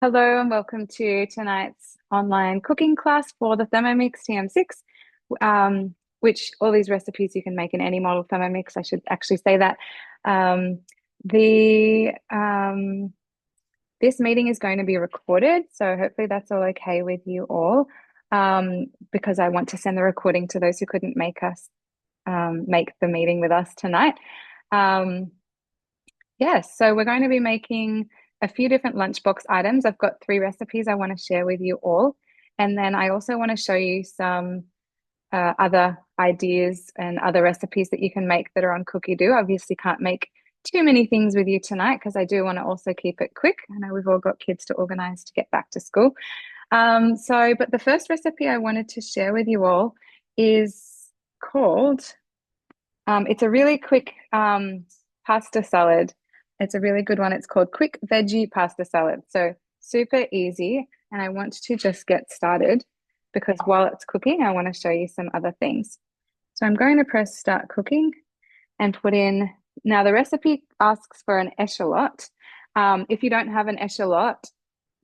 Hello and welcome to tonight's online cooking class for the Thermomix TM6, which all these recipes you can make in any model Thermomix. I should actually say that. Um, the This meeting is going to be recorded, so hopefully that's all okay with you all, because I want to send the recording to those who couldn't make the meeting with us tonight. Um, Yes, so we're going to be making a few different lunchbox items. I've got three recipes I want to share with you all. And then I also want to show you some other ideas and other recipes that you can make that are on Cookie Do. Obviously, can't make too many things with you tonight because I do want to also keep it quick. I know we've all got kids to organize to get back to school. But the first recipe I wanted to share with you all is called it's a really quick pasta salad. It's a really good one. It's called Quick Veggie Pasta Salad. So super easy. And I want to just get started because while it's cooking, I want to show you some other things. So I'm going to press start cooking and put in. Now the recipe asks for an echalot. If you don't have an echalot,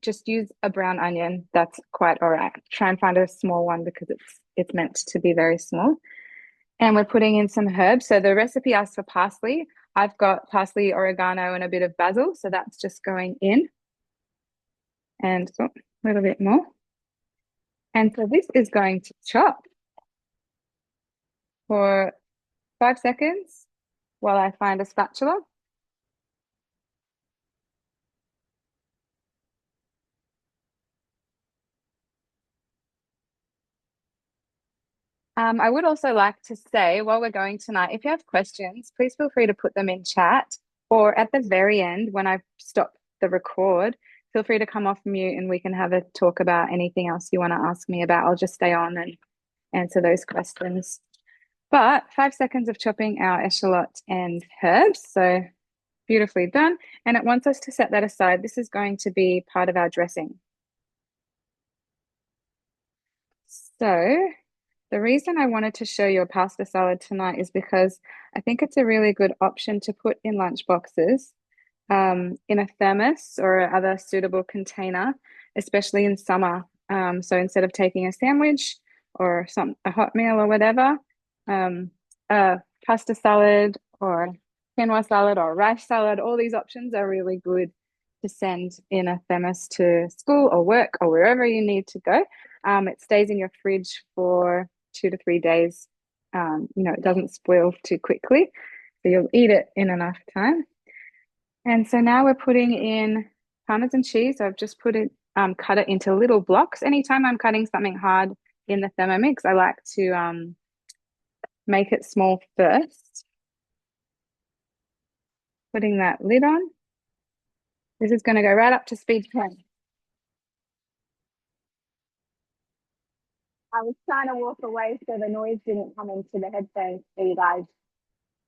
just use a brown onion. That's quite all right. Try and find a small one because it's meant to be very small. And we're putting in some herbs. So the recipe asks for parsley. I've got parsley, oregano, and a bit of basil. So that's just going in. And a little bit more. And so this is going to chop for 5 seconds while I find a spatula. I would also like to say while we're going tonight, if you have questions, please feel free to put them in chat or at the very end when I stop the record, feel free to come off mute and we can have a talk about anything else you want to ask me about. I'll just stay on and answer those questions. But 5 seconds of chopping our echalot and herbs. So beautifully done. And it wants us to set that aside. This is going to be part of our dressing. So the reason I wanted to show you a pasta salad tonight is because I think it's a really good option to put in lunch boxes, in a thermos or other suitable container, especially in summer. So instead of taking a sandwich or a hot meal or whatever, um, a pasta salad or quinoa salad or rice salad, all these options are really good to send in a thermos to school or work or wherever you need to go. It stays in your fridge for 2 to 3 days. It doesn't spoil too quickly, so you'll eat it in enough time. And so now we're putting in Parmesan cheese. So I've just cut it into little blocks. Anytime I'm cutting something hard in the Thermomix, I like to make it small first. Putting that lid on. This is going to go right up to speed 10. I was trying to walk away so the noise didn't come into the headphones for you guys.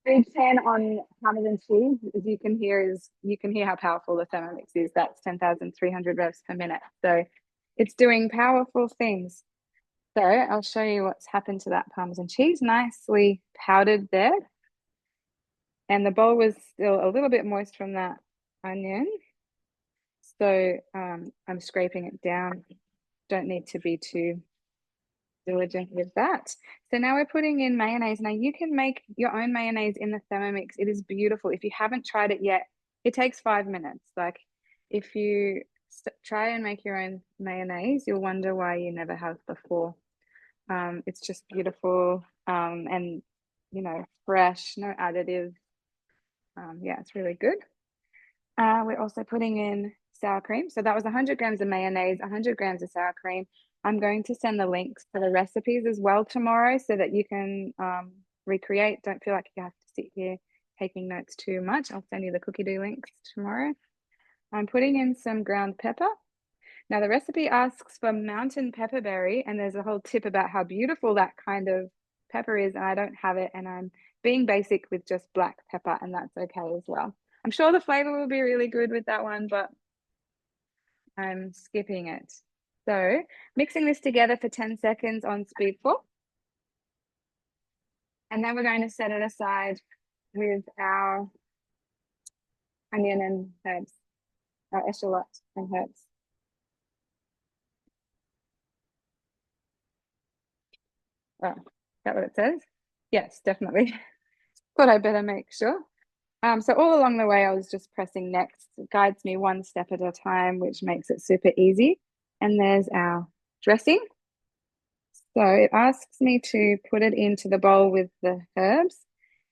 Speed 10 on Parmesan cheese, as you can hear how powerful the Thermomix is. That's 10,300 revs per minute. So it's doing powerful things. So I'll show you what's happened to that Parmesan cheese. Nicely powdered there. And the bowl was still a little bit moist from that onion. So I'm scraping it down. Don't need to be too diligent with that. So now we're putting in mayonnaise. Now you can make your own mayonnaise in the Thermomix. It is beautiful. If you haven't tried it yet, it takes 5 minutes. Like if you try and make your own mayonnaise, you'll wonder why you never have before. It's just beautiful, and fresh, no additives. Yeah, it's really good. We're also putting in sour cream. So that was 100 grams of mayonnaise, 100 grams of sour cream. I'm going to send the links to the recipes as well tomorrow so that you can recreate. Don't feel like you have to sit here taking notes too much. I'll send you the cookie do links tomorrow. I'm putting in some ground pepper. Now the recipe asks for mountain pepperberry, and there's a whole tip about how beautiful that kind of pepper is, and I don't have it, and I'm being basic with just black pepper, and that's okay as well. I'm sure the flavor will be really good with that one, but I'm skipping it. So mixing this together for 10 seconds on speed 4. And then we're going to set it aside with our onion and herbs, our echalot and herbs. Oh, is that what it says? Yes, definitely. But I better make sure. So all along the way, I was just pressing next. It guides me one step at a time, which makes it super easy. And there's our dressing. So it asks me to put it into the bowl with the herbs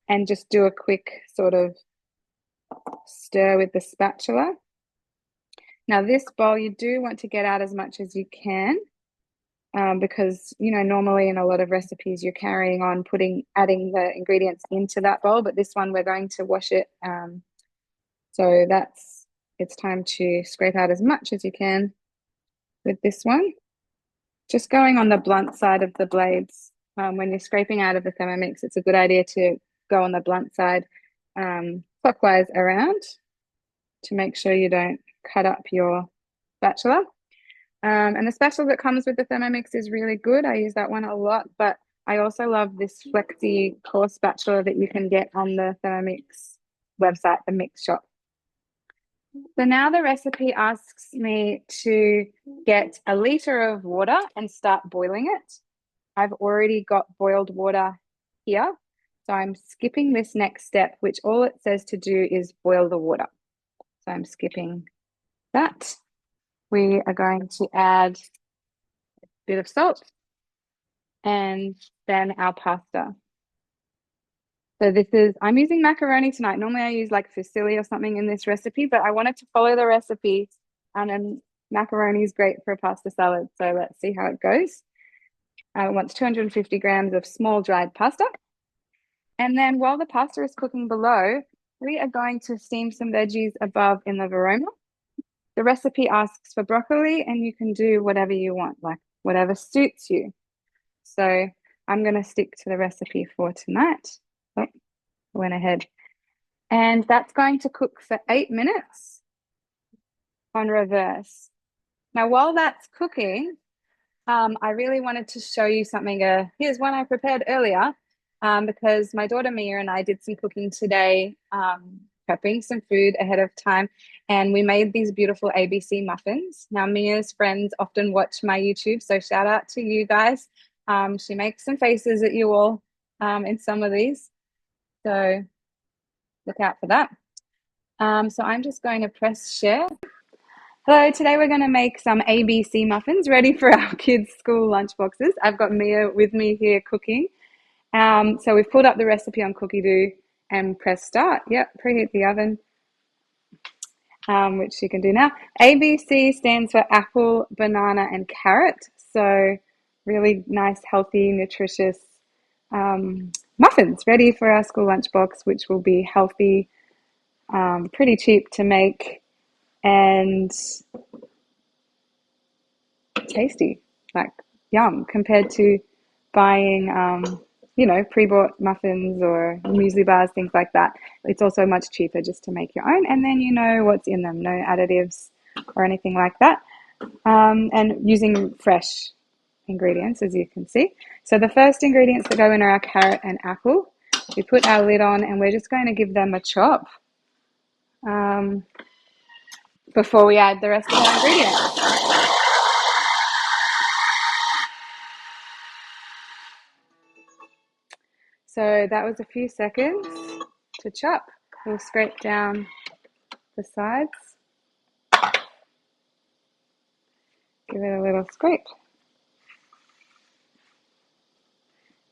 and just do a quick sort of stir with the spatula. Now, this bowl, you do want to get out as much as you can, because, you know, normally in a lot of recipes, you're carrying on adding the ingredients into that bowl, but this one, we're going to wash it. So it's time to scrape out as much as you can with this one. Just going on the blunt side of the blades. When you're scraping out of the Thermomix, it's a good idea to go on the blunt side, clockwise around, to make sure you don't cut up your spatula. And the spatula that comes with the Thermomix is really good. I use that one a lot, but I also love this flexi core spatula that you can get on the Thermomix website, the Mix Shop. So now the recipe asks me to get a liter of water and start boiling it. I've already got boiled water here, so I'm skipping this next step, which all it says to do is boil the water. So I'm skipping that. We are going to add a bit of salt and then our pasta. So I'm using macaroni tonight. Normally I use like fusilli or something in this recipe, but I wanted to follow the recipe, and then macaroni is great for a pasta salad. So let's see how it goes. I want 250 grams of small dried pasta. And then while the pasta is cooking below, we are going to steam some veggies above in the Verona. The recipe asks for broccoli, and you can do whatever you want, like whatever suits you. So I'm going to stick to the recipe for tonight. Oh, I went ahead. And that's going to cook for 8 minutes on reverse. Now, while that's cooking, I really wanted to show you something. Here's one I prepared earlier, because my daughter Mia and I did some cooking today, prepping some food ahead of time, and we made these beautiful ABC muffins. Now, Mia's friends often watch my YouTube, so shout out to you guys. She makes some faces at you all in some of these, so look out for that. So I'm just going to press share. Hello, today we're going to make some ABC muffins ready for our kids' school lunchboxes. I've got Mia with me here cooking. So we've pulled up the recipe on Cookie Doo and press start. Yep, preheat the oven, which you can do now. ABC stands for apple, banana, and carrot. So really nice, healthy, nutritious muffins ready for our school lunchbox, which will be healthy, pretty cheap to make, and tasty, like yum, compared to buying, pre-bought muffins or muesli bars, things like that. It's also much cheaper just to make your own, and then you know what's in them, no additives or anything like that, and using fresh ingredients, as you can see. So the first ingredients that go in are our carrot and apple. We put our lid on and we're just going to give them a chop before we add the rest of our ingredients. So that was a few seconds to chop. We'll scrape down the sides. Give it a little scrape.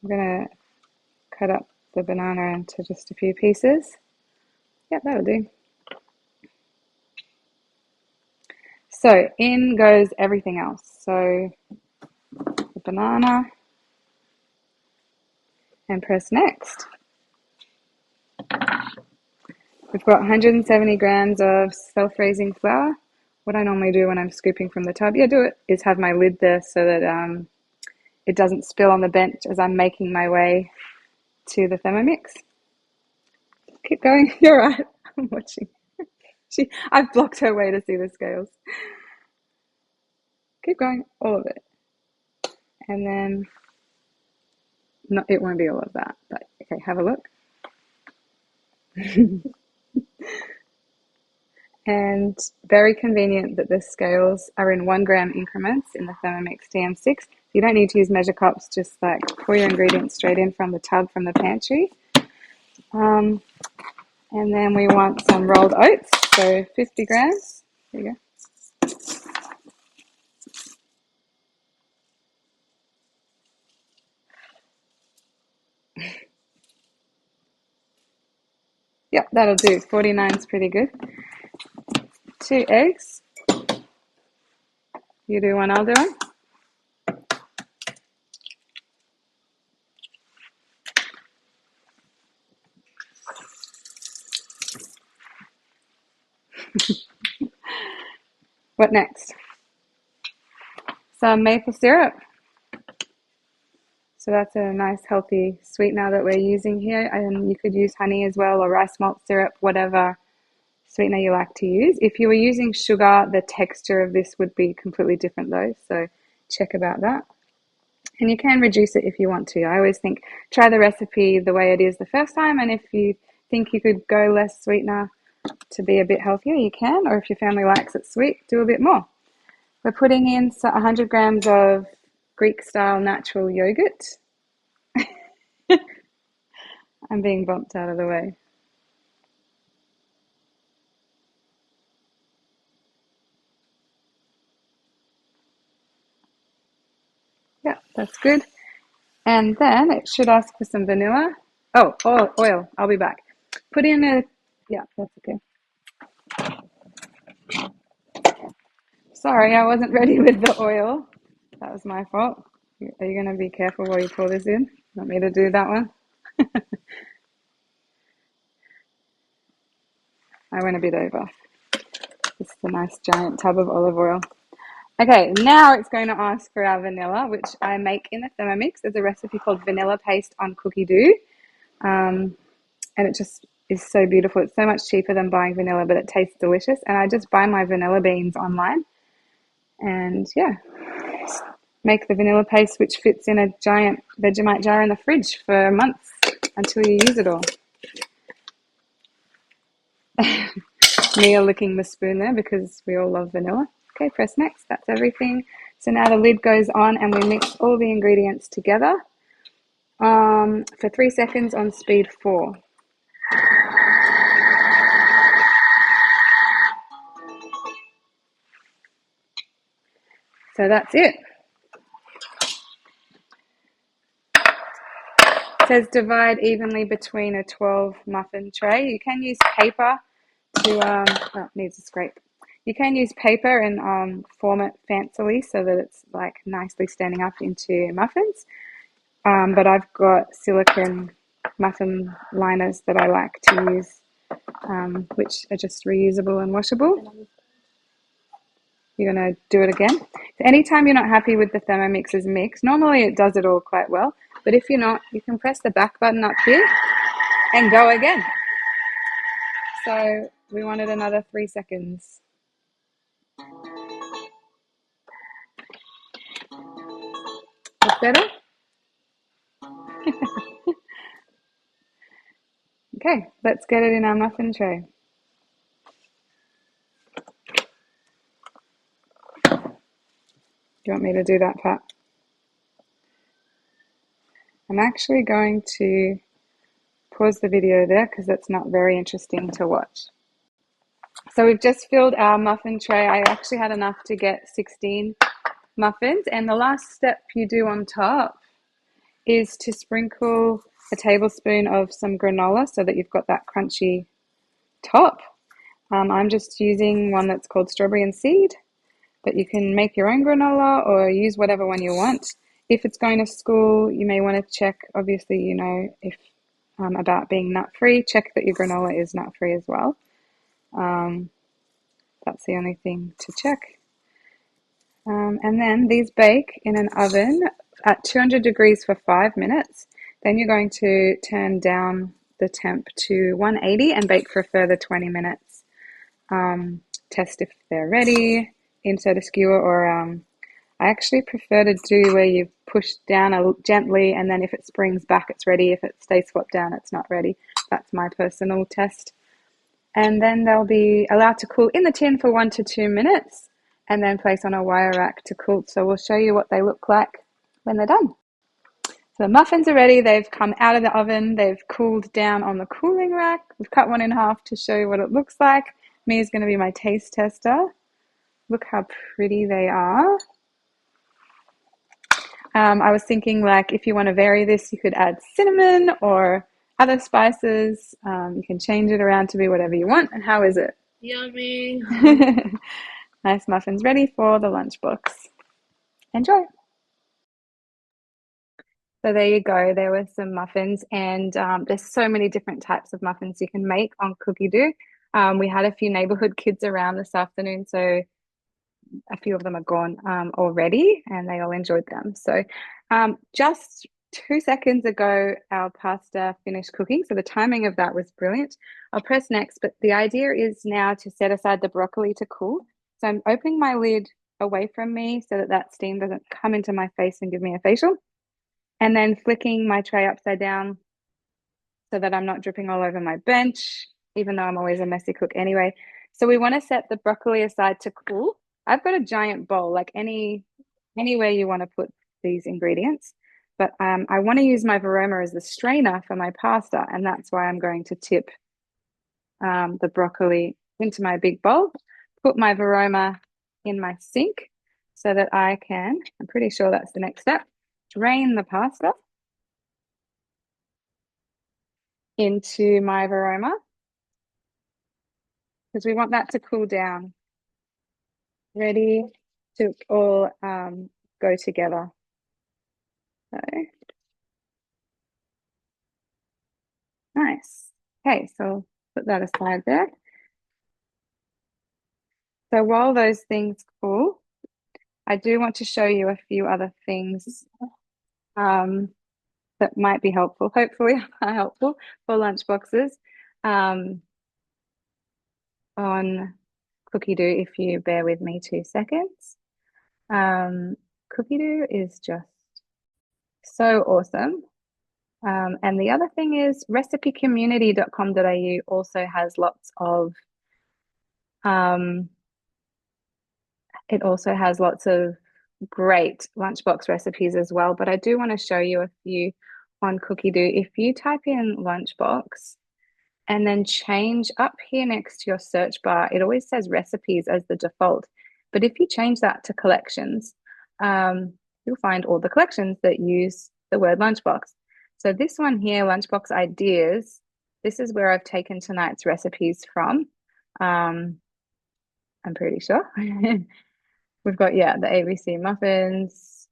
I'm going to cut up the banana into just a few pieces. Yep, that'll do. So in goes everything else. So the banana, and press next. We've got 170 grams of self-raising flour. What I normally do when I'm scooping from the tub, is have my lid there so that it doesn't spill on the bench as I'm making my way to the Thermomix. Keep going. You're right. I'm watching. I've blocked her way to see the scales. Keep going. All of it. And then, no, it won't be all of that, but okay, have a look. And very convenient that the scales are in 1 gram increments in the Thermomix TM6. You don't need to use measure cups, just like pour your ingredients straight in from the tub from the pantry. And then we want some rolled oats, so 50 grams. There you go. Yep, that'll do. 49 is pretty good. 2 eggs. You do one, I'll do one. What next? Some maple syrup. So that's a nice healthy sweetener that we're using here. And you could use honey as well, or rice malt syrup, whatever sweetener you like to use. If you were using sugar, the texture of this would be completely different though. So check about that. And you can reduce it if you want to. I always think try the recipe the way it is the first time. And if you think you could go less sweetener to be a bit healthier, you can. Or if your family likes it sweet, do a bit more. We're putting in 100 grams of Greek-style natural yogurt. I'm being bumped out of the way. Yeah, that's good. And then it should ask for some vanilla. Oh, oil. I'll be back. Put in yeah, that's okay. Sorry, I wasn't ready with the oil. That was my fault. Are you going to be careful while you pour this in? Want me to do that one? I went a bit over. This is a nice giant tub of olive oil. Okay, now it's going to ask for our vanilla, which I make in the Thermomix. There's a recipe called vanilla paste on cookie dough. And it just is so beautiful. It's so much cheaper than buying vanilla, but it tastes delicious. And I just buy my vanilla beans online. And yeah, make the vanilla paste, which fits in a giant Vegemite jar in the fridge for months until you use it all. Mia licking the spoon there because we all love vanilla. Okay, press next. That's everything. So now the lid goes on and we mix all the ingredients together for 3 seconds on speed 4. So that's it. It says divide evenly between a 12 muffin tray. You can use paper to, it needs a scrape. You can use paper and form it fancily so that it's like nicely standing up into muffins. But I've got silicone muffin liners that I like to use, which are just reusable and washable. You're going to do it again. So anytime you're not happy with the Thermomix's mix, normally it does it all quite well. But if you're not, you can press the back button up here and go again. So we wanted another 3 seconds. That's better? Okay, let's get it in our muffin tray. Do you want me to do that, Pat? I'm actually going to pause the video there because that's not very interesting to watch. So we've just filled our muffin tray. I actually had enough to get 16 muffins. And the last step you do on top is to sprinkle a tablespoon of some granola so that you've got that crunchy top. I'm just using one that's called strawberry and seed, but you can make your own granola or use whatever one you want. If it's going to school, you may want to check, obviously, you know, if about being nut-free, check that your granola is nut-free as well. That's the only thing to check. And then these bake in an oven at 200 degrees for 5 minutes. Then you're going to turn down the temp to 180 and bake for a further 20 minutes. Test if they're ready, insert a skewer, or I actually prefer to do where you push down gently and then if it springs back it's ready. If it stays swapped down it's not ready. That's my personal test. And then they'll be allowed to cool in the tin for 1 to 2 minutes and then place on a wire rack to cool. So we'll show you what they look like when they're done. So the muffins are ready. They've come out of the oven. They've cooled down on the cooling rack. We've cut one in half to show you what it looks like. Me is going to be my taste tester. Look how pretty they are. I was thinking, like, if you want to vary this, you could add cinnamon or other spices. You can change it around to be whatever you want. And how is it? Yummy. Nice muffins ready for the lunchbox. Enjoy. So there you go. There were some muffins, and there's so many different types of muffins you can make on Cookie Doo. We had a few neighborhood kids around this afternoon, so a few of them are gone already, and they all enjoyed them. So just 2 seconds ago, our pasta finished cooking. So the timing of that was brilliant. I'll press next, but the idea is now to set aside the broccoli to cool. So I'm opening my lid away from me so that that steam doesn't come into my face and give me a facial. And then flicking my tray upside down so that I'm not dripping all over my bench, even though I'm always a messy cook anyway. So we want to set the broccoli aside to cool. I've got a giant bowl, like anywhere you want to put these ingredients. But I want to use my Varoma as the strainer for my pasta, and that's why I'm going to tip the broccoli into my big bowl, put my Varoma in my sink so that I can, I'm pretty sure that's the next step, drain the pasta into my Varoma because we want that to cool down. Ready to all go together. So nice. Okay, so put that aside there. So while those things cool, I do want to show you a few other things that might be helpful, hopefully are helpful for lunch boxes on Cookie Doo, if you bear with me 2 seconds. Cookie Doo is just so awesome. And the other thing is recipecommunity.com.au also has lots of it also has lots of great lunchbox recipes as well. But I do want to show you a few on Cookie Doo. If you type in lunchbox and then change up here next to your search bar, it always says recipes as the default. But if you change that to collections, you'll find all the collections that use the word lunchbox. So this one here, Lunchbox Ideas, this is where I've taken tonight's recipes from. I'm pretty sure. We've got, yeah, the ABC muffins.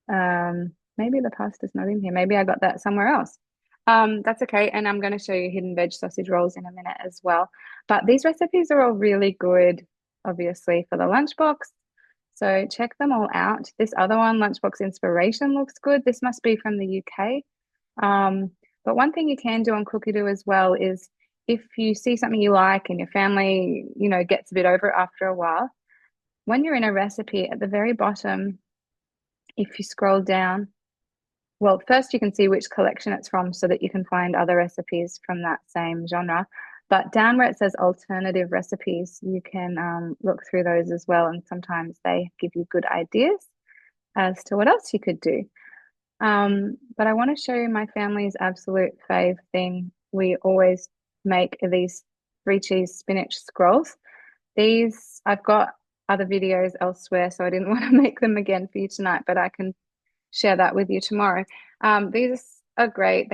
Maybe the pasta's not in here. Maybe I got that somewhere else. That's okay. And I'm going to show you hidden veg sausage rolls in a minute as well. But these recipes are all really good, obviously, for the lunchbox. So check them all out. This other one, Lunchbox Inspiration, looks good. This must be from the UK. But one thing you can do on Cookie Doo as well is if you see something you like and your family, gets a bit over it after a while, when you're in a recipe at the very bottom, if you scroll down, well, first you can see which collection it's from so that you can find other recipes from that same genre. But down where it says alternative recipes, you can look through those as well. And sometimes they give you good ideas as to what else you could do. But I want to show you my family's absolute fave thing. We always make these 3-cheese spinach scrolls. These, I've got other videos elsewhere, so I didn't want to make them again for you tonight, but I can share that with you tomorrow. These are great.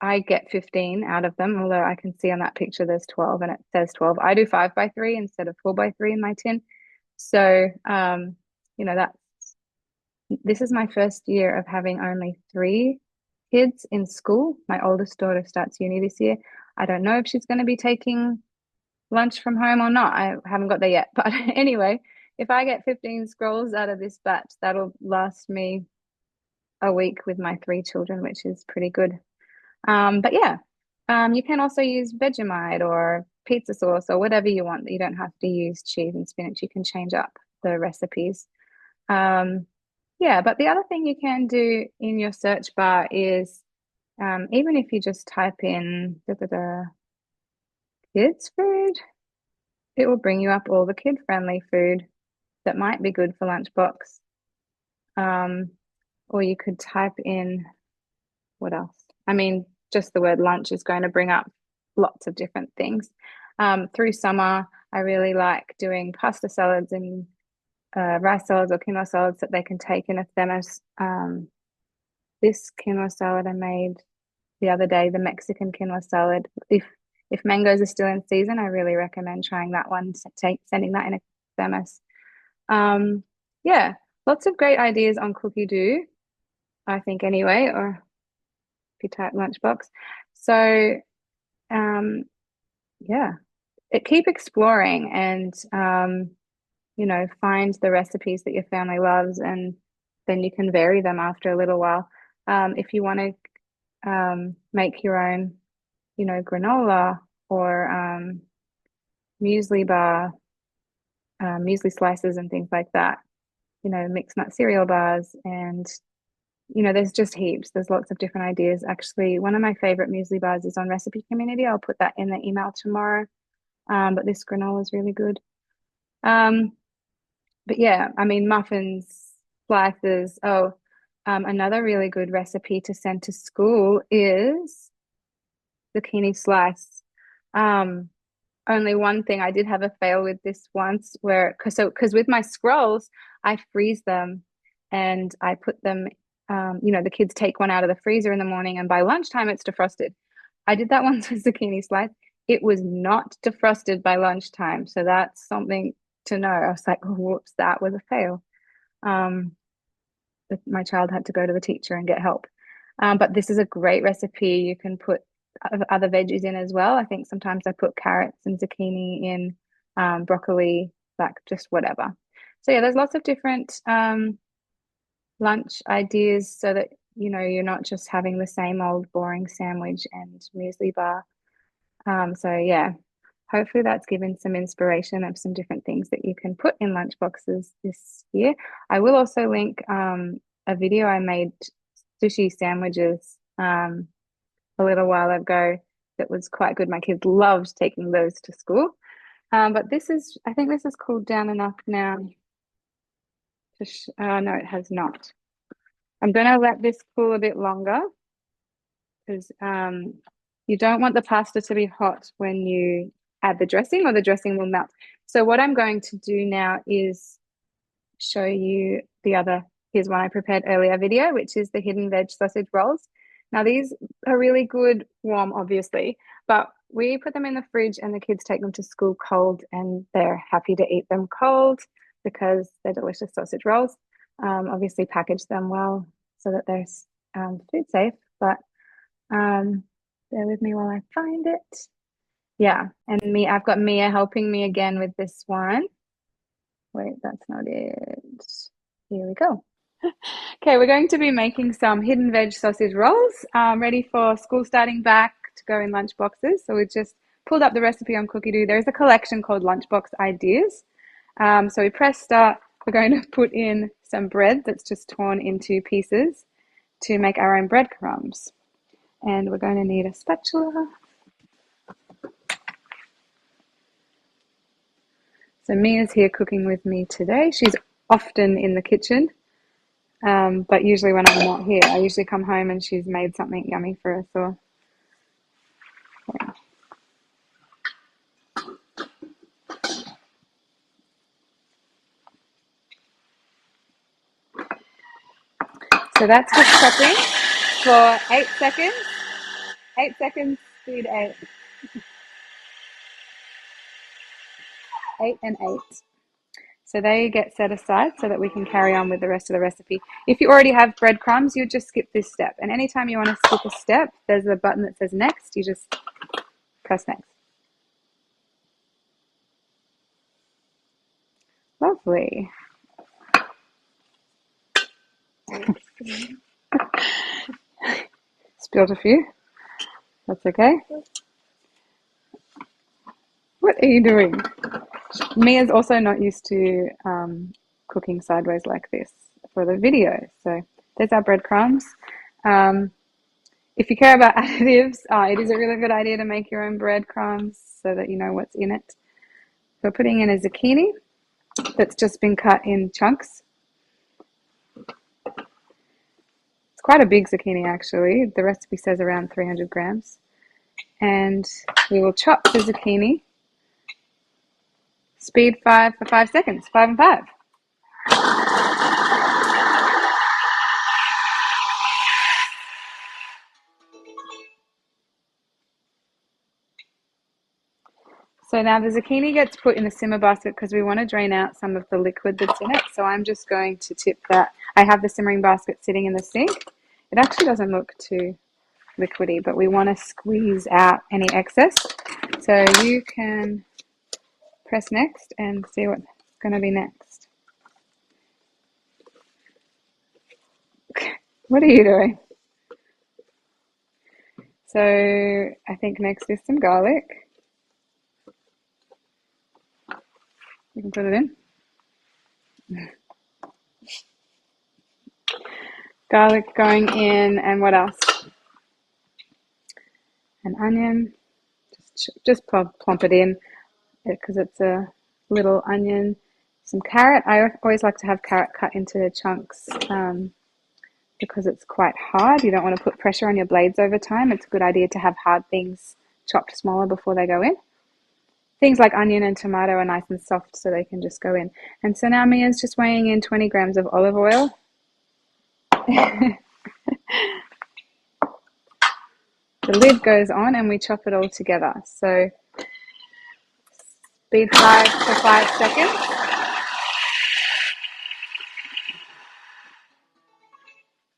I get 15 out of them, although I can see on that picture there's 12 and it says 12. I do 5x3 instead of 4x3 in my tin. So, this is my first year of having only 3 kids in school. My oldest daughter starts uni this year. I don't know if she's going to be taking lunch from home or not. I haven't got there yet. But anyway, if I get 15 scrolls out of this batch, that'll last me a week with my 3 children, which is pretty good. But yeah, you can also use Vegemite or pizza sauce or whatever you want. You don't have to use cheese and spinach. You can change up the recipes. Yeah, but the other thing you can do in your search bar is even if you just type in kids food, it will bring you up all the kid-friendly food that might be good for lunchbox. or you could type in what else? I mean, just the word lunch is going to bring up lots of different things. Through summer, I really like doing pasta salads and rice salads or quinoa salads that they can take in a thermos. This quinoa salad I made the other day, the Mexican quinoa salad. If mangoes are still in season, I really recommend trying that one. Sending that in a thermos. Yeah, lots of great ideas on Cookie Do, I think anyway, or if you type Lunchbox. So yeah, keep exploring and find the recipes that your family loves, and then you can vary them after a little while. If you want to make your own, granola or muesli bar, muesli slices and things like that, mixed nut cereal bars, and there's just heaps. There's lots of different ideas. Actually, one of my favorite muesli bars is on Recipe Community. I'll put that in the email tomorrow. But this granola is really good. But yeah, I mean, muffins, slices. Oh, another really good recipe to send to school is zucchini slice. Um, Only one thing, I did have a fail with this once where, because with my scrolls, I freeze them and I put them, the kids take one out of the freezer in the morning and by lunchtime it's defrosted. I did that once with zucchini slice. It was not defrosted by lunchtime. So that's something to know. I was like, oh, whoops, that was a fail. Um, my child had to go to the teacher and get help. But this is a great recipe. You can put other veggies in as well. I think sometimes I put carrots and zucchini in, broccoli, like just whatever. So yeah, there's lots of different lunch ideas so that you're not just having the same old boring sandwich and muesli bar. So yeah, hopefully that's given some inspiration of some different things that you can put in lunch boxes this year. I will also link a video I made sushi sandwiches a little while ago that was quite good. My kids loved taking those to school. But I think this has cooled down enough now. No, it has not. I'm going to let this cool a bit longer because you don't want the pasta to be hot when you add the dressing or the dressing will melt. So what I'm going to do now is show you here's one I prepared earlier video, which is the hidden veg sausage rolls. Now these are really good warm, obviously, but we put them in the fridge and the kids take them to school cold and they're happy to eat them cold because they're delicious sausage rolls. Obviously package them well so that they're food safe, but bear with me while I find it. Yeah, and I've got Mia helping me again with this one. Wait, that's not it. Here we go. Okay, we're going to be making some hidden veg sausage rolls, ready for school starting back to go in lunch boxes. So we just pulled up the recipe on Cookie Do. There's a collection called Lunchbox Ideas. So we press start. We're going to put in some bread that's just torn into pieces to make our own breadcrumbs. And we're going to need a spatula. So Mia's here cooking with me today. She's often in the kitchen, but usually when I'm not here, I usually come home and she's made something yummy for us. Or yeah. So that's just chopping for 8 seconds. 8 seconds, speed 8. 8 and 8. So they get set aside so that we can carry on with the rest of the recipe. If you already have breadcrumbs, you just skip this step. And anytime you want to skip a step, there's a button that says next. You just press next. Lovely. Spilled a few. That's okay. What are you doing? Mia's also not used to cooking sideways like this for the video. So there's our breadcrumbs. If you care about additives, it is a really good idea to make your own breadcrumbs so that you know what's in it. We're putting in a zucchini that's just been cut in chunks. quite a big zucchini actually. The recipe says around 300 grams. And we will chop the zucchini. Speed 5 for 5 seconds. 5 and 5. So now the zucchini gets put in the simmer basket because we want to drain out some of the liquid that's in it. So I'm just going to tip that. I have the simmering basket sitting in the sink. It actually doesn't look too liquidy, but we want to squeeze out any excess. So you can press next and see what's going to be next. What are you doing? So I think next is some garlic. You can put it in. Garlic going in, and what else? An onion. Just plump it in because it's a little onion. Some carrot. I always like to have carrot cut into chunks because it's quite hard. You don't want to put pressure on your blades over time. It's a good idea to have hard things chopped smaller before they go in. Things like onion and tomato are nice and soft, so they can just go in. And so now Mia's just weighing in 20 grams of olive oil. The lid goes on and we chop it all together. So speed 5 for 5 seconds.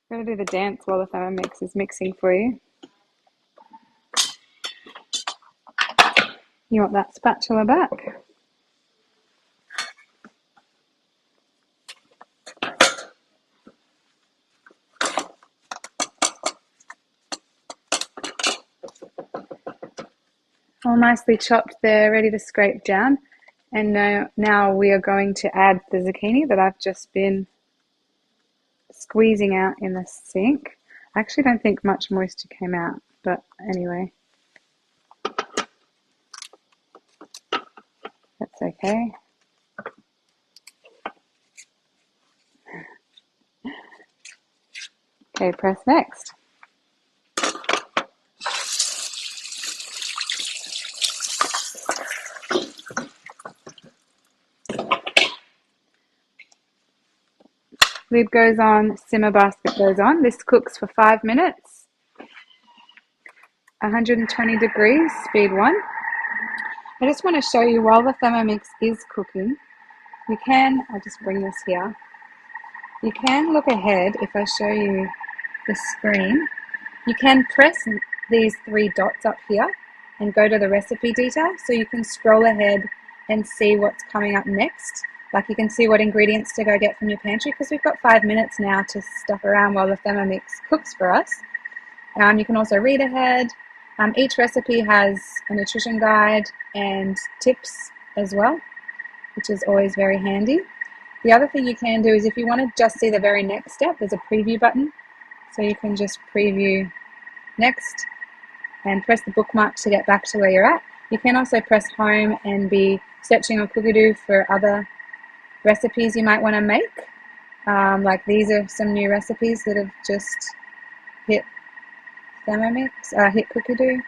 I'm going to do the dance while the Thermomix is mixing for you. You want that spatula back? All nicely chopped there, ready to scrape down. And now we are going to add the zucchini that I've just been squeezing out in the sink. I actually don't think much moisture came out, but anyway, that's okay. Okay, press next. Lid goes on, simmer basket goes on. This cooks for 5 minutes, 120 degrees, speed 1. I just want to show you while the Thermomix is cooking, you can, I'll just bring this here. You can look ahead if I show you the screen. You can press these 3 dots up here and go to the recipe detail so you can scroll ahead and see what's coming up next. Like you can see what ingredients to go get from your pantry because we've got 5 minutes now to stuff around while the Thermomix cooks for us. You can also read ahead. Each recipe has a nutrition guide and tips as well, which is always very handy. The other thing you can do is if you want to just see the very next step, there's a preview button. So you can just preview next and press the bookmark to get back to where you're at. You can also press home and be searching on Cookadoo for other recipes you might want to make. Like these are some new recipes that have just hit Thermomix, hit Cookadoo.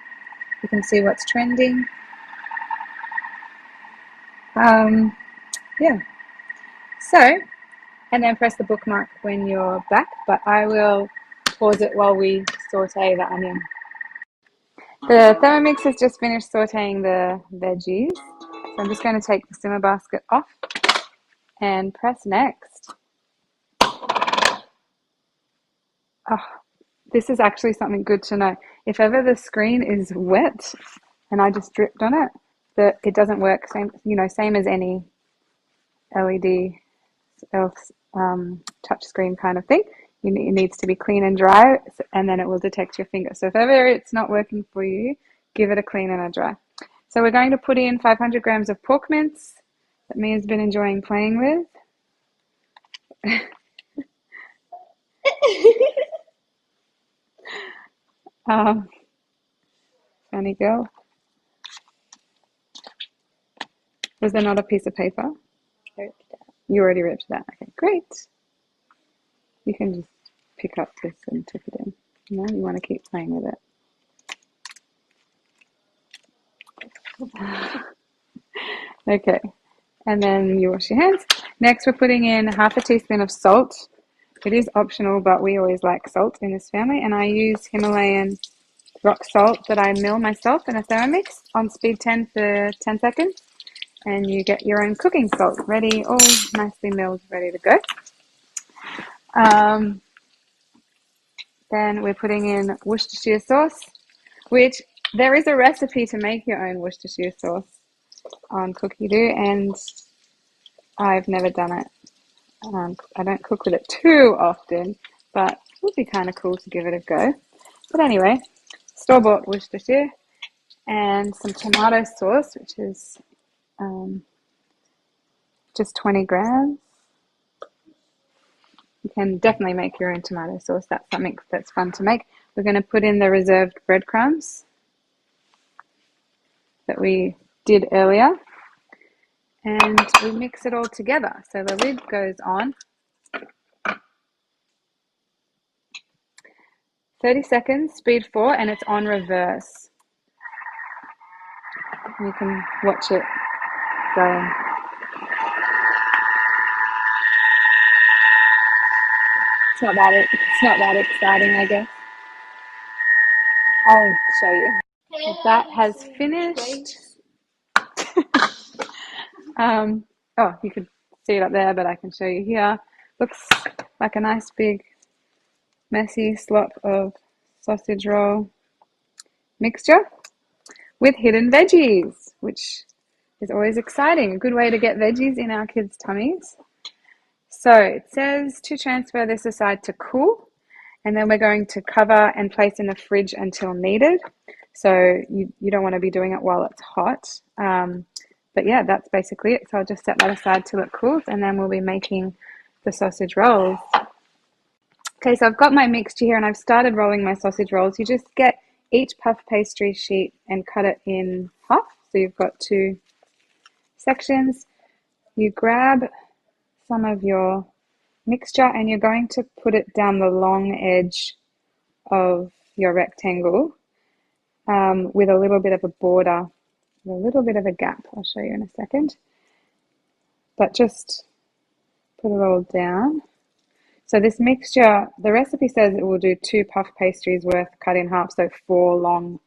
You can see what's trending. Yeah. So, and then press the bookmark when you're back, but I will pause it while we saute the onion. The Thermomix has just finished sauteing the veggies. So I'm just going to take the simmer basket off and press next. Oh, this is actually something good to know. If ever the screen is wet and I just dripped on it, it doesn't work. Same as any LED touch screen kind of thing. It needs to be clean and dry, and then it will detect your finger. So if ever it's not working for you, give it a clean and a dry. So we're going to put in 500 grams of pork mince that Mia's been enjoying playing with. Funny girl. Was there not a piece of paper? You already ripped that. Okay, great. You can just pick up this and tip it in. No, you want to keep playing with it. Okay, and then you wash your hands. Next, we're putting in half a teaspoon of salt. It is optional, but we always like salt in this family, and I use Himalayan rock salt that I mill myself in a Thermomix on speed 10 for 10 seconds. And you get your own cooking salt ready, all nicely milled, ready to go. Then we're putting in Worcestershire sauce, which there is a recipe to make your own Worcestershire sauce on Cookie Doo, and I've never done it. I don't cook with it too often, but it would be kind of cool to give it a go. But anyway, store-bought Worcestershire and some tomato sauce, which is just 20 grams. You can definitely make your own tomato sauce. That's something that's fun to make. We're going to put in the reserved breadcrumbs that we did earlier, and we mix it all together. So the lid goes on. 30 seconds, speed 4, and it's on reverse. You can watch it going. It's not that exciting, I guess. I'll show you. That has finished. You could see it up there, but I can show you here. Looks like a nice big messy slop of sausage roll mixture with hidden veggies, which is always exciting. A good way to get veggies in our kids' tummies. So it says to transfer this aside to cool, and then we're going to cover and place in the fridge until needed. So you don't want to be doing it while it's hot. But yeah, that's basically it. So I'll just set that aside till it cools, and then we'll be making the sausage rolls. Okay, so I've got my mixture here, and I've started rolling my sausage rolls. You just get each puff pastry sheet and cut it in half. So you've got 2 sections. You grab some of your mixture, and you're going to put it down the long edge of your rectangle with a little bit of a border, a little bit of a gap. I'll show you in a second. But just put it all down. So this mixture, the recipe says it will do 2 puff pastries worth cut in half, so 4 long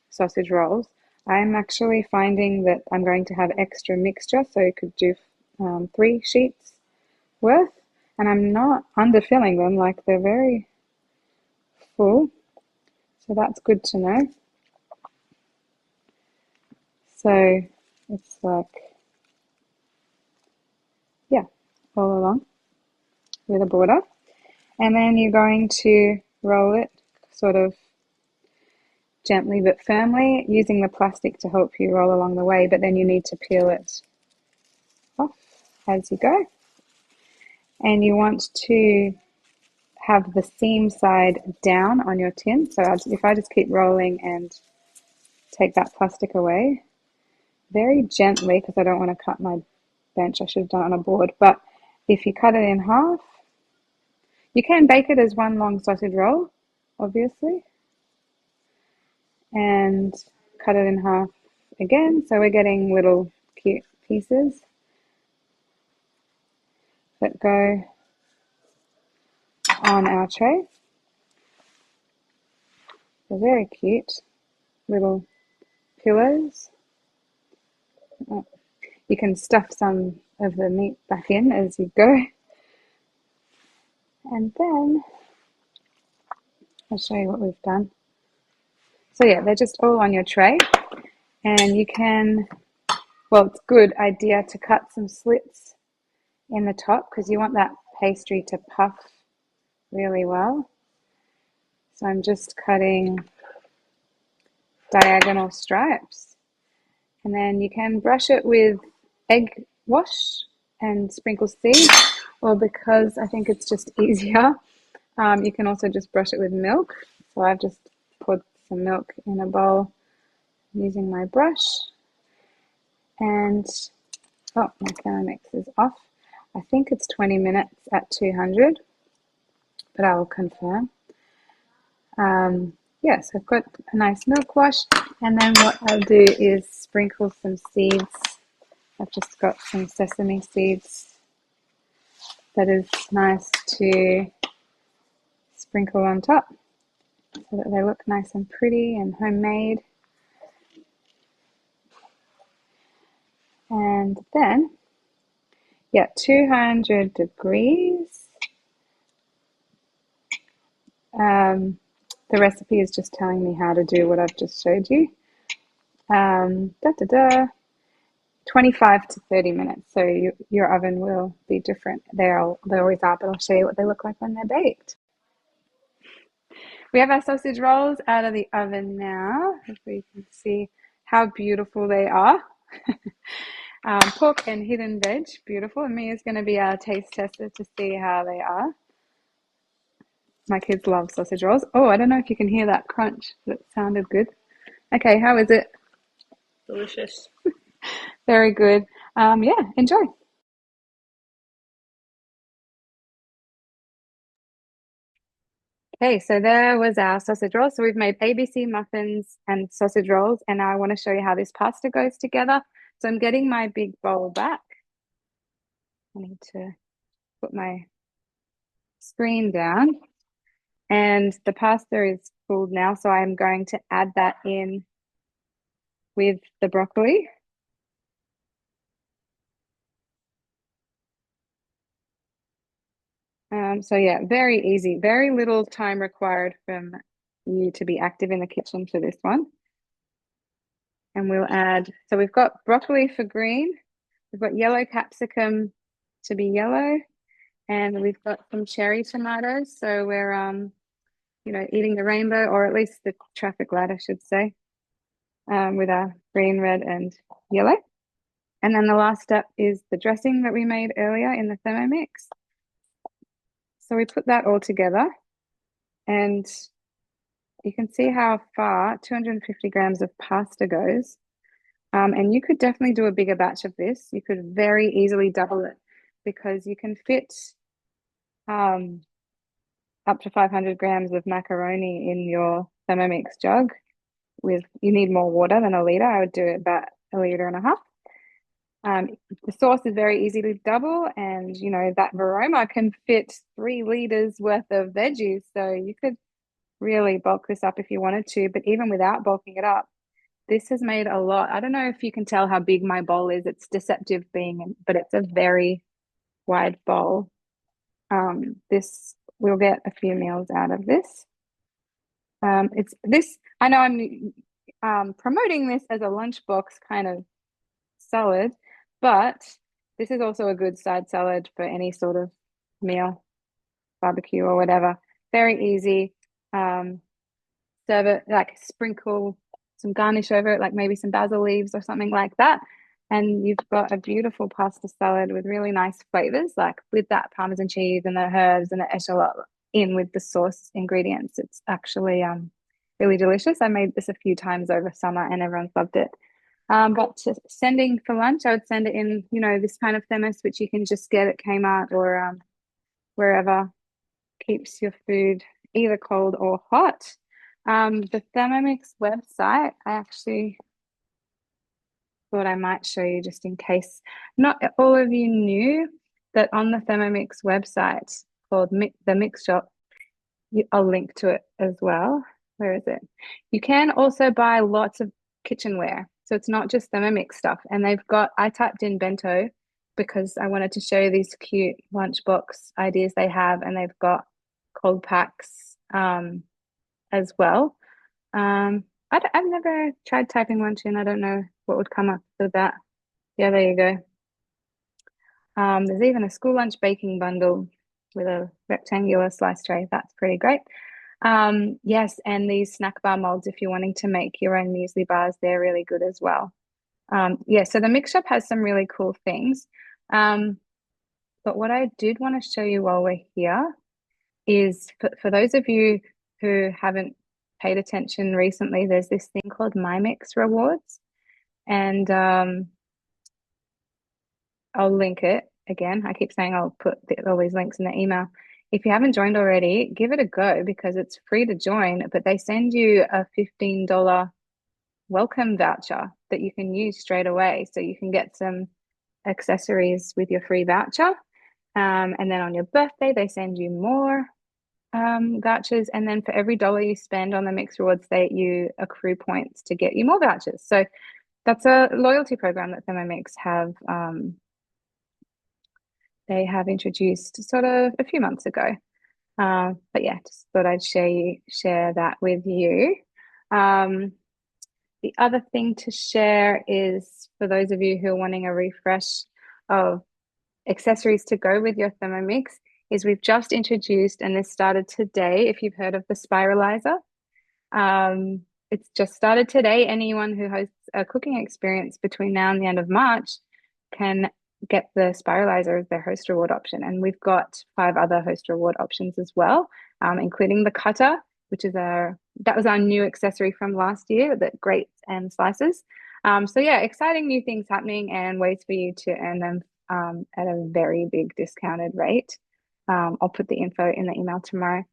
sausage rolls. I'm actually finding that I'm going to have extra mixture, so you could do 3 sheets worth, and I'm not underfilling them, like they're very full, so that's good to know. So it's like, yeah, all along with a border. And then you're going to roll it sort of gently but firmly, using the plastic to help you roll along the way, but then you need to peel it off as you go. And you want to have the seam side down on your tin. So if I just keep rolling and take that plastic away very gently, because I don't want to cut my bench, I should have done it on a board, but if you cut it in half, you can bake it as 1 long sausage roll, obviously, and cut it in half again, so we're getting little cute pieces that go on our tray. They're very cute little pillows. You can stuff some of the meat back in as you go, and then I'll show you what we've done. So yeah, they're just all on your tray, and you can, well, it's a good idea to cut some slits in the top because you want that pastry to puff really well. So I'm just cutting diagonal stripes, and then you can brush it with egg wash and sprinkle seeds, or because I think it's just easier, you can also just brush it with milk. So I've just poured some milk in a bowl using my brush, and oh, my Thermomix is off. I think it's 20 minutes at 200. but I'll confirm. Yes, I've got a nice milk wash, and then what I'll do is sprinkle some seeds. I've just got some sesame seeds that is nice to sprinkle on top so that they look nice and pretty and homemade. And then, yeah, 200 degrees. The recipe is just telling me how to do what I've just showed you. 25 to 30 minutes. So your oven will be different. They always are, but I'll show you what they look like when they're baked. We have our sausage rolls out of the oven now. If we can see how beautiful they are. Pork and hidden veg, beautiful. And Mia's going to be our taste tester to see how they are. My kids love sausage rolls. Oh, I don't know if you can hear that crunch. That sounded good. Okay, how is it? Delicious. Very good. Yeah, enjoy. Okay, so there was our sausage roll. So we've made ABC muffins and sausage rolls, and now I want to show you how this pasta goes together. So I'm getting my big bowl back. I need to put my screen down, and the pasta is cooled now, so I'm going to add that in with the broccoli. So yeah, very easy, very little time required from you to be active in the kitchen for this one. And we'll add, so we've got broccoli for green, we've got yellow capsicum to be yellow, and we've got some cherry tomatoes. So we're eating the rainbow, or at least the traffic light, I should say, with our green, red, and yellow. And then the last step is the dressing that we made earlier in the Thermomix. So we put that all together, and you can see how far 250 grams of pasta goes. And you could definitely do a bigger batch of this. You could very easily double it because you can fit up to 500 grams of macaroni in your Thermomix jug. You need more water than a liter. I would do about a liter and a half. The sauce is very easy to double, and that Varoma can fit 3 liters worth of veggies. So you could really bulk this up if you wanted to, but even without bulking it up, this has made a lot. I don't know if you can tell how big my bowl is. It's deceptive but it's a very wide bowl. This we'll get a few meals out of this. It's this. I know I'm promoting this as a lunchbox kind of salad, but this is also a good side salad for any sort of meal, barbecue or whatever. Very easy. Serve it, like sprinkle some garnish over it, like maybe some basil leaves or something like that. And you've got a beautiful pasta salad with really nice flavors, like with that Parmesan cheese and the herbs and the echalot in with the sauce ingredients. It's actually really delicious. I made this a few times over summer and everyone's loved it. But sending for lunch, I would send it in, this kind of thermos, which you can just get at Kmart or wherever. Keeps your food either cold or hot. The Thermomix website, I actually thought I might show you just in case not all of you knew that on the Thermomix website called the Mix Shop, I'll link to it as well. Where is it? You can also buy lots of kitchenware. So it's not just Thermomix stuff. And I typed in bento because I wanted to show you these cute lunchbox ideas they have, and they've got cold packs as well. I've never tried typing lunch in. I don't know what would come up with that. Yeah, there you go. There's even a school lunch baking bundle with a rectangular slice tray. That's pretty great. Yes, and these snack bar molds, if you're wanting to make your own muesli bars, they're really good as well. Yeah, so the Mix Shop has some really cool things. But what I did want to show you while we're here is for those of you who haven't paid attention recently, there's this thing called MyMix Rewards. And I'll link it again. I keep saying I'll put all these links in the email. if you haven't joined already, give it a go because it's free to join, but they send you a $15 welcome voucher that you can use straight away. So you can get some accessories with your free voucher. And then on your birthday, they send you more vouchers. And then for every dollar you spend on the Mix Rewards, you accrue points to get you more vouchers. So that's a loyalty program that Thermomix they have introduced sort of a few months ago. But yeah, just thought I'd share that with you. The other thing to share is for those of you who are wanting a refresh of accessories to go with your Thermomix, is we've just introduced, and this started today, if you've heard of the spiralizer. It's just started today. Anyone who hosts a cooking experience between now and the end of March can get the spiralizer as their host reward option. And we've got 5 other host reward options as well, including the cutter, which is that was our new accessory from last year that grates and slices. So yeah, exciting new things happening and ways for you to earn them at a very big discounted rate. I'll put the info in the email tomorrow.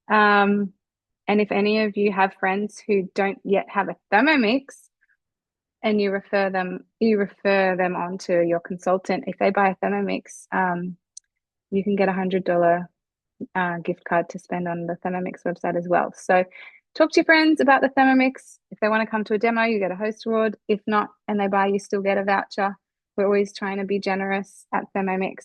And if any of you have friends who don't yet have a Thermomix and you refer them on to your consultant, if they buy a Thermomix, you can get $100 gift card to spend on the Thermomix website as well. So talk to your friends about the Thermomix. If they want to come to a demo, you get a host reward. If not, and they buy, you still get a voucher. We're always trying to be generous at Thermomix,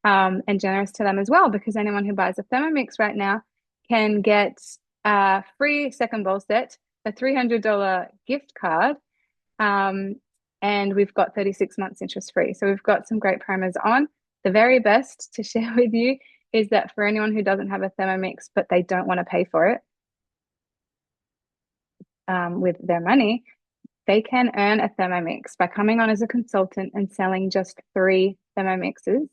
and generous to them as well, because anyone who buys a Thermomix right now can get a free second bowl set, a $300 gift card, and we've got 36 months interest free. So we've got some great promos on. The very best to share with you is that for anyone who doesn't have a Thermomix, but they don't want to pay for it with their money, they can earn a Thermomix by coming on as a consultant and selling just 3 Thermomixes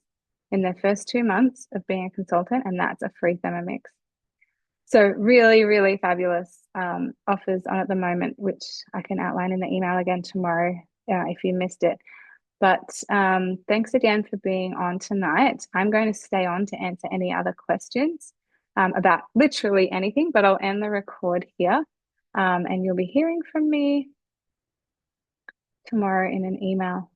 in their first 2 months of being a consultant, and that's a free Thermomix. So really, really fabulous offers on at the moment, which I can outline in the email again tomorrow if you missed it. But thanks again for being on tonight. I'm going to stay on to answer any other questions about literally anything, but I'll end the record here. And you'll be hearing from me tomorrow in an email.